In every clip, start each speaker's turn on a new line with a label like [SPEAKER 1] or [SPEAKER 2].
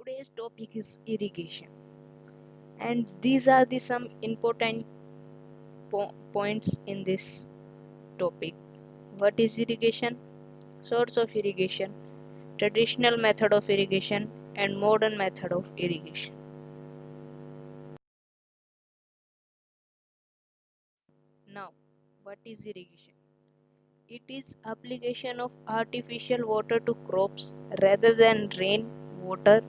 [SPEAKER 1] Today's topic is irrigation, and these are the some important points in this topic. What is irrigation? Source of irrigation, traditional method of irrigation, and modern method of irrigation. Now, what is irrigation? It is application of artificial water to crops rather than rain water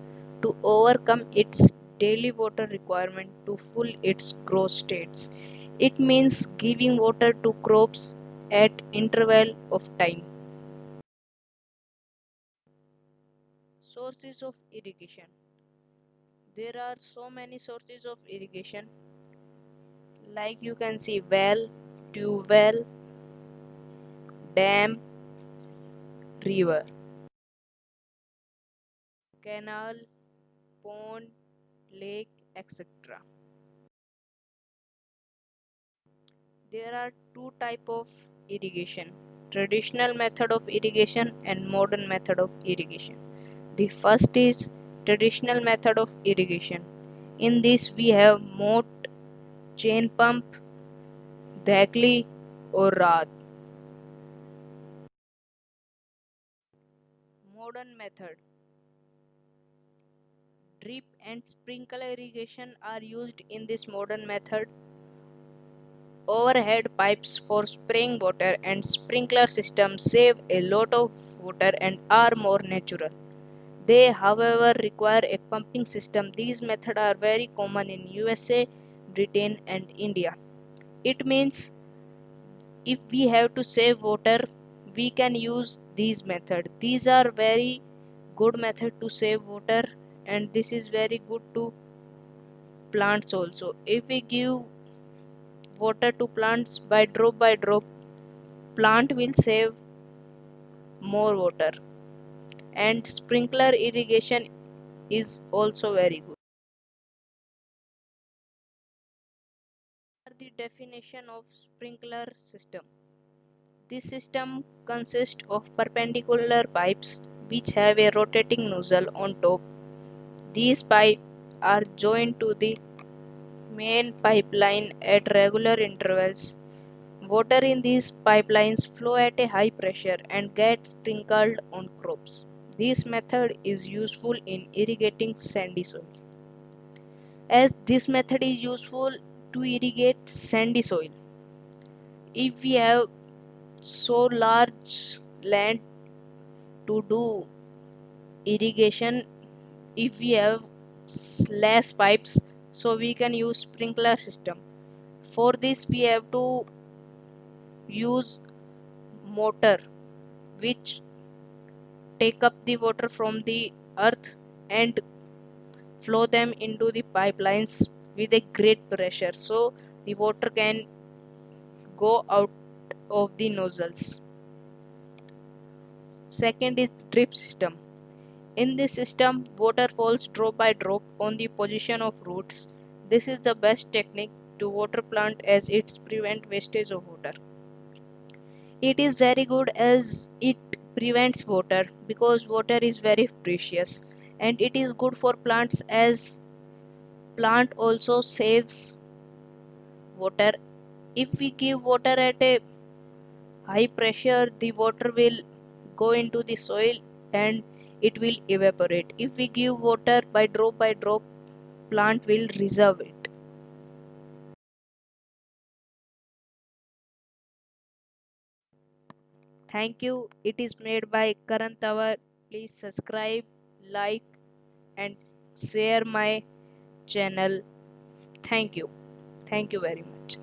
[SPEAKER 1] to overcome its daily water requirement to full its growth states. It means giving water to crops at interval of time. Sources of irrigation. There are so many sources of irrigation, like you can see well, tube well, dam, river, canal, pond, lake, etc. There are two type of irrigation: traditional method of irrigation and modern method of irrigation. The first is traditional method of irrigation. In this we have moat, chain pump, Dhakli or Raat. Modern method: drip and sprinkler irrigation are used in this modern method. Overhead pipes for spraying water and sprinkler systems save a lot of water and are more natural. They, however, require a pumping system. These methods are very common in USA, Britain, and India. It means if we have to save water, we can use these methods. These are very good method to save water, and this is very good to plants also. If we give water to plants by drop, plant will save more water. And sprinkler irrigation is also very good. The definition of sprinkler system. This system consists of perpendicular pipes which have a rotating nozzle on top. These pipes are joined to the main pipeline at regular intervals. Water in these pipelines flow at a high pressure and get sprinkled on crops. This method is useful in irrigating sandy soil. As this method is useful to irrigate sandy soil, if we have so large land to do irrigation, if we have less pipes, so we can use sprinkler system. For this we have to use motor which take up the water from the earth and flow them into the pipelines with a great pressure, so the water can go out of the nozzles. Second is drip system. In this system, water falls drop by drop on the position of roots. This is the best technique to water plant as it prevents wastage of water. It is very good as it prevents water because water is very precious, and it is good for plants as plant also saves water. If we give water at a high pressure, the water will go into the soil and it will evaporate. If we give water by drop, plant will reserve it. Thank you. It is made by Karan Tawar. Please subscribe, like, and share my channel. Thank you. Thank you very much.